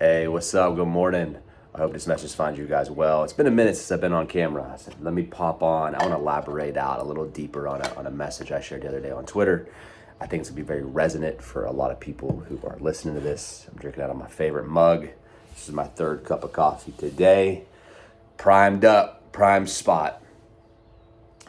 Hey, what's up? Good morning. I hope this message finds you guys well. It's been a minute since I've been on camera. I said, let me pop on. I want to elaborate out a little deeper on a message I shared the other day on Twitter. I think it's going to be very resonant for a lot of people who are listening to this. I'm drinking out of my favorite mug. This is my third cup of coffee today. Primed up, prime spot.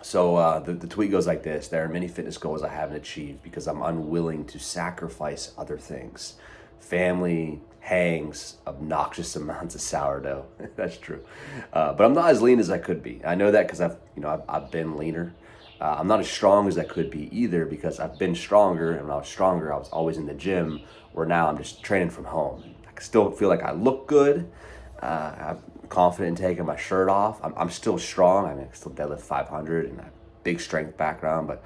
So the tweet goes like this: there are many fitness goals I haven't achieved because I'm unwilling to sacrifice other things. Family, hangs, obnoxious amounts of sourdough. That's true. But I'm not as lean as I could be. I know that because I've been leaner. I'm not as strong as I could be either because I've been stronger. And when I was stronger, I was always in the gym, where now I'm just training from home. I still feel like I look good. I'm confident in taking my shirt off. I'm still strong. I still deadlift 500 and I have a big strength background, but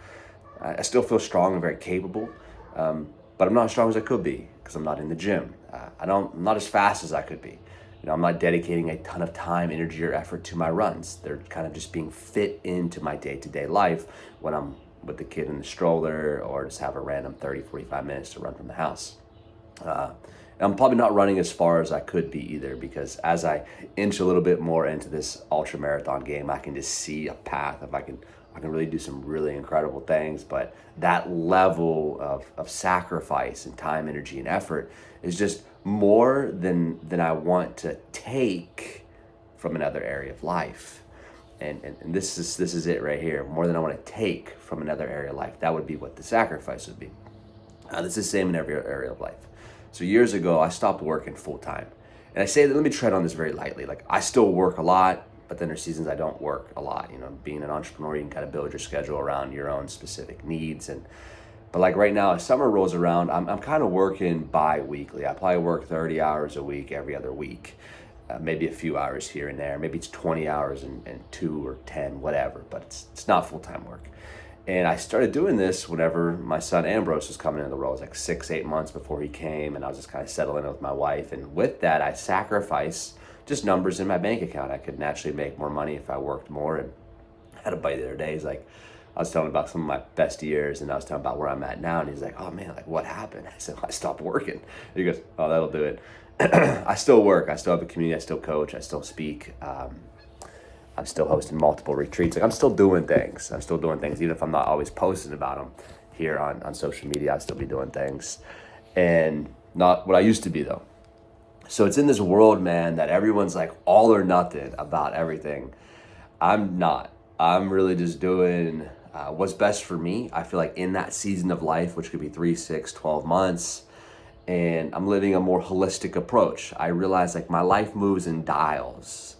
I still feel strong and very capable. But I'm not as strong as I could be because I'm not in the gym. I'm not as fast as I could be. I'm not dedicating a ton of time, energy, or effort to my runs. They're kind of just being fit into my day-to-day life when I'm with the kid in the stroller or just have a random 30, 45 minutes to run from the house. I'm probably not running as far as I could be either, because as I inch a little bit more into this ultra marathon game, I can just see a path of I can really do some really incredible things. But that level of sacrifice and time, energy, and effort is just more than I want to take from another area of life. And this is it right here. More than I want to take from another area of life. That would be what the sacrifice would be. This is the same in every area of life. So years ago, I stopped working full time. And I say that, let me tread on this very lightly. Like, I still work a lot, but then there's seasons I don't work a lot. Being an entrepreneur, you can kind of build your schedule around your own specific needs. But like right now, as summer rolls around, I'm kind of working bi-weekly. I probably work 30 hours a week every other week. Maybe a few hours here and there. Maybe it's 20 hours and 2 or 10, whatever, but it's not full-time work. And I started doing this whenever my son Ambrose was coming into the world. It was like 6-8 months before he came, and I was just kind of settling in with my wife. And with that, I sacrificed just numbers in my bank account. I could naturally make more money if I worked more. And I had a buddy the other day. He's like, I was telling him about some of my best years, and I was telling him about where I'm at now. And he's like, oh man, like what happened? I said, I stopped working. He goes, oh, that'll do it. I still work. I still have a community. I still coach. I still speak. I'm still hosting multiple retreats. Like, I'm still doing things. Even if I'm not always posting about them here on social media, I'll still be doing things. And not what I used to be though. So it's in this world, man, that everyone's like all or nothing about everything. I'm not. I'm really just doing what's best for me. I feel like in that season of life, which could be 3, 6, 12 months, and I'm living a more holistic approach. I realize like my life moves in dials.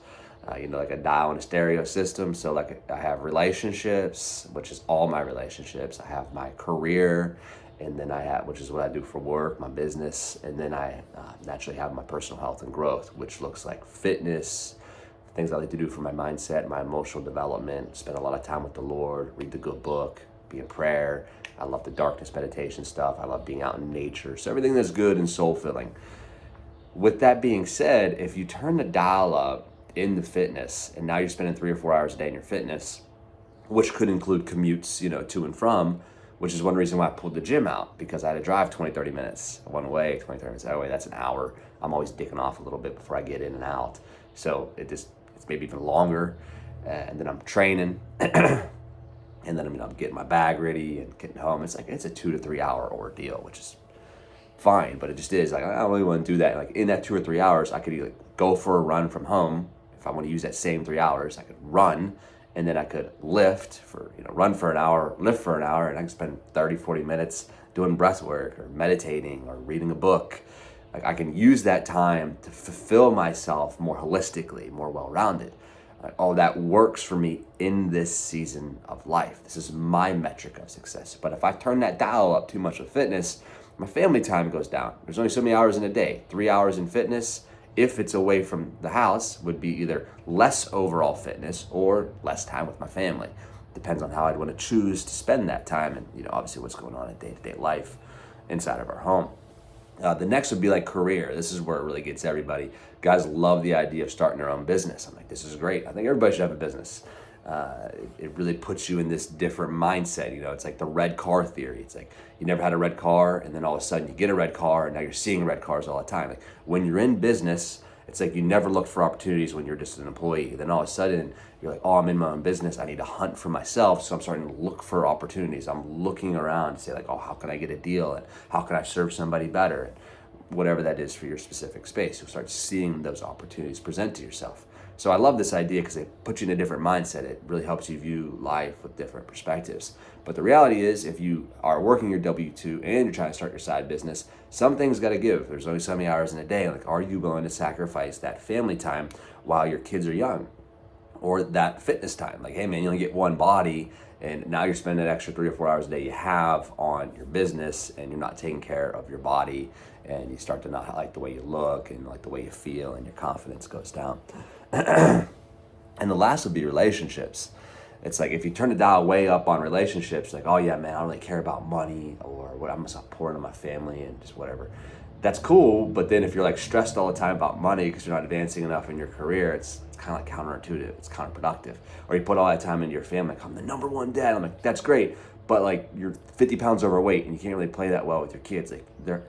Like a dial in a stereo system. So like I have relationships, which is all my relationships. I have my career, and then I have, which is what I do for work, my business. And then I naturally have my personal health and growth, which looks like fitness, things I like to do for my mindset, my emotional development, spend a lot of time with the Lord, read the good book, be in prayer. I love the darkness meditation stuff. I love being out in nature. So everything that's good and soul filling. With that being said, if you turn the dial up in the fitness, and now you're spending 3 or 4 hours a day in your fitness, which could include commutes, to and from, which is one reason why I pulled the gym out, because I had to drive 20, 30 minutes one way, 20, 30 minutes that way. That's an hour. I'm always dicking off a little bit before I get in and out. So it's maybe even longer. And then I'm training, and then I'm getting my bag ready and getting home. It's a 2 to 3 hour ordeal, which is fine, but it just is like, I don't really want to do that. Like in that 2 or 3 hours, I could either go for a run from home. If I want to use that same 3 hours, I could run, and then I could run for an hour, lift for an hour, and I can spend 30, 40 minutes doing breath work or meditating or reading a book. Like I can use that time to fulfill myself more holistically, more well-rounded. That works for me in this season of life. This is my metric of success. But if I turn that dial up too much with fitness, my family time goes down. There's only so many hours in a day. 3 hours in fitness, if it's away from the house, would be either less overall fitness or less time with my family. Depends on how I'd want to choose to spend that time, and obviously what's going on in day-to-day life inside of our home. The next would be like career. This is where it really gets everybody. Guys love the idea of starting their own business. I'm like, this is great. I think everybody should have a business. It really puts you in this different mindset. It's like the red car theory. It's like you never had a red car, and then all of a sudden you get a red car, and now you're seeing red cars all the time. Like when you're in business, it's like you never looked for opportunities when you're just an employee. Then all of a sudden you're like, oh, I'm in my own business. I need to hunt for myself. So I'm starting to look for opportunities. I'm looking around to say like, oh, how can I get a deal? And how can I serve somebody better? And whatever that is for your specific space, you'll start seeing those opportunities present to yourself. So I love this idea because it puts you in a different mindset. It really helps you view life with different perspectives. But the reality is, if you are working your W-2 and you're trying to start your side business, some things got to give. There's only so many hours in a day. Like, are you willing to sacrifice that family time while your kids are young? Or that fitness time? Like, hey man, you only get one body, and now you're spending an extra 3 or 4 hours a day you have on your business, and you're not taking care of your body, and you start to not like the way you look and like the way you feel, and your confidence goes down. And the last would be relationships. It's like if you turn the dial way up on relationships, like, oh yeah, man, I don't really care about money, or what I'm just pouring to my family and just whatever. That's cool, but then if you're like stressed all the time about money because you're not advancing enough in your career, it's kind of like counterintuitive. It's counterproductive. Or you put all that time into your family, like, I'm the number one dad. I'm like, that's great, but like you're 50 pounds overweight and you can't really play that well with your kids. Like there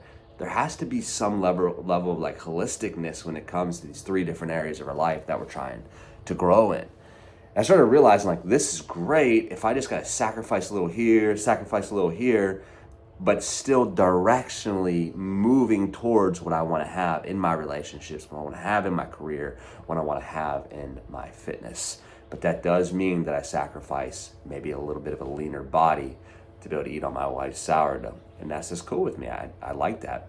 has to be some level of like holisticness when it comes to these 3 different areas of our life that we're trying to grow in. And I started realizing like, this is great if I just got to sacrifice a little here, but still directionally moving towards what I want to have in my relationships, what I want to have in my career, what I want to have in my fitness. But that does mean that I sacrifice maybe a little bit of a leaner body to be able to eat on my wife's sourdough. And that's just cool with me. I like that.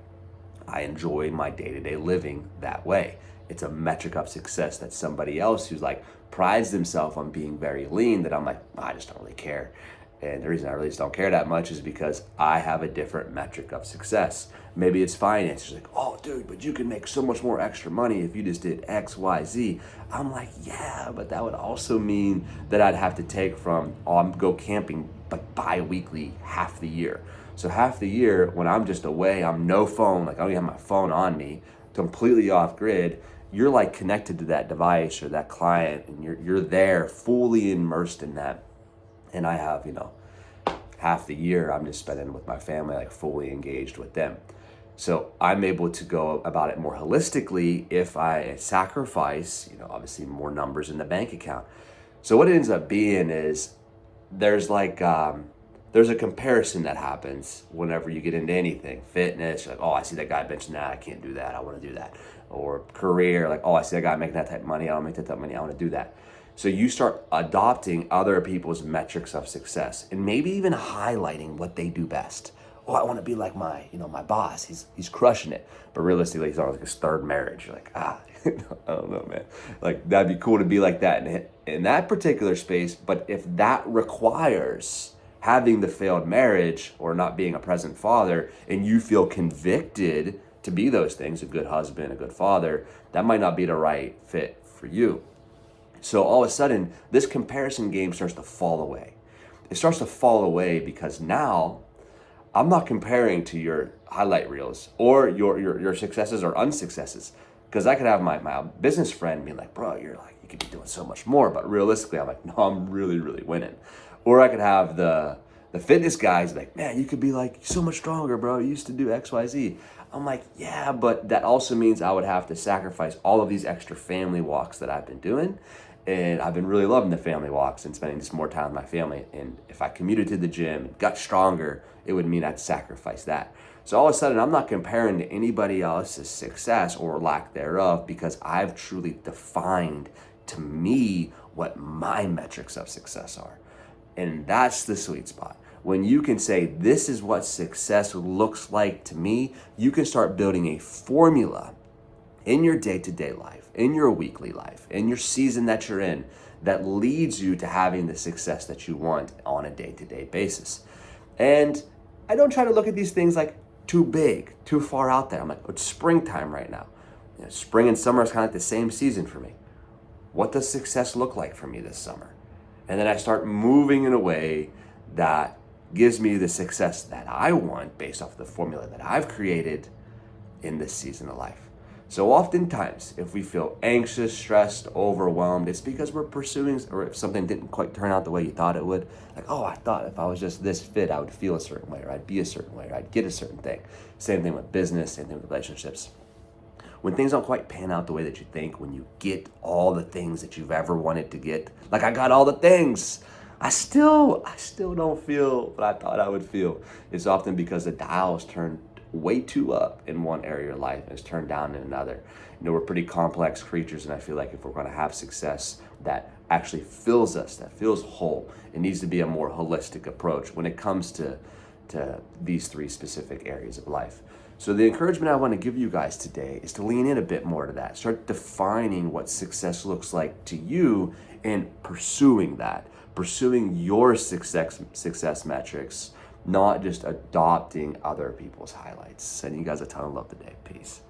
I enjoy my day-to-day living that way. It's a metric of success that somebody else who's like prides themselves on being very lean, that I'm like, I just don't really care. And the reason I really just don't care that much is because I have a different metric of success. Maybe it's finances. Like, oh, dude, but you can make so much more extra money if you just did X, Y, Z. I'm like, yeah, but that would also mean that I'd have to take from, go camping like bi-weekly half the year. So half the year when I'm just away, I'm no phone, like I don't even have my phone on me, completely off grid. You're like connected to that device or that client, and you're there fully immersed in that. And I have, half the year I'm just spending with my family, like fully engaged with them. So I'm able to go about it more holistically if I sacrifice, obviously more numbers in the bank account. So what it ends up being is there's like, there's a comparison that happens whenever you get into anything. Fitness, like, oh, I see that guy benching that, I can't do that, I want to do that. Or career, like, oh, I see that guy making that type of money, I don't make that type of money, I want to do that. So you start adopting other people's metrics of success and maybe even highlighting what they do best. Oh, I want to be like my boss. He's crushing it. But realistically, he's on like his 3rd marriage. You're like, I don't know, man. Like, that'd be cool to be like that in that particular space. But if that requires having the failed marriage or not being a present father, and you feel convicted to be those things, a good husband, a good father, that might not be the right fit for you. So all of a sudden, this comparison game starts to fall away. It starts to fall away because now I'm not comparing to your highlight reels or your successes or unsuccesses. Because I could have my business friend be like, bro, you could be doing so much more. But realistically, I'm like, no, I'm really, really winning. Or I could have the fitness guys like, man, you could be like so much stronger, bro. You used to do X, Y, Z. I'm like, yeah, but that also means I would have to sacrifice all of these extra family walks that I've been doing. And I've been really loving the family walks and spending just more time with my family. And if I commuted to the gym and got stronger, it would mean I'd sacrifice that. So all of a sudden, I'm not comparing to anybody else's success or lack thereof, because I've truly defined to me what my metrics of success are. And that's the sweet spot. When you can say, this is what success looks like to me, you can start building a formula in your day-to-day life, in your weekly life, in your season that you're in, that leads you to having the success that you want on a day-to-day basis. And I don't try to look at these things like too big, too far out there. I'm like, it's springtime right now. Spring and summer is kind of like the same season for me. What does success look like for me this summer? And then I start moving in a way that gives me the success that I want based off the formula that I've created in this season of life. So oftentimes, if we feel anxious, stressed, overwhelmed, it's because we're pursuing, or if something didn't quite turn out the way you thought it would, like, oh, I thought if I was just this fit, I would feel a certain way, or I'd be a certain way, or I'd get a certain thing. Same thing with business, same thing with relationships. When things don't quite pan out the way that you think, when you get all the things that you've ever wanted to get, like I got all the things, I still don't feel what I thought I would feel. It's often because the dial's turned way too up in one area of your life and it's turned down in another. We're pretty complex creatures, and I feel like if we're going to have success that actually fills us, that feels whole, it needs to be a more holistic approach when it comes to these three specific areas of life. So the encouragement I want to give you guys today is to lean in a bit more to that. Start defining what success looks like to you and pursuing that. Pursuing your success metrics, not just adopting other people's highlights. Sending you guys a ton of love today. Peace.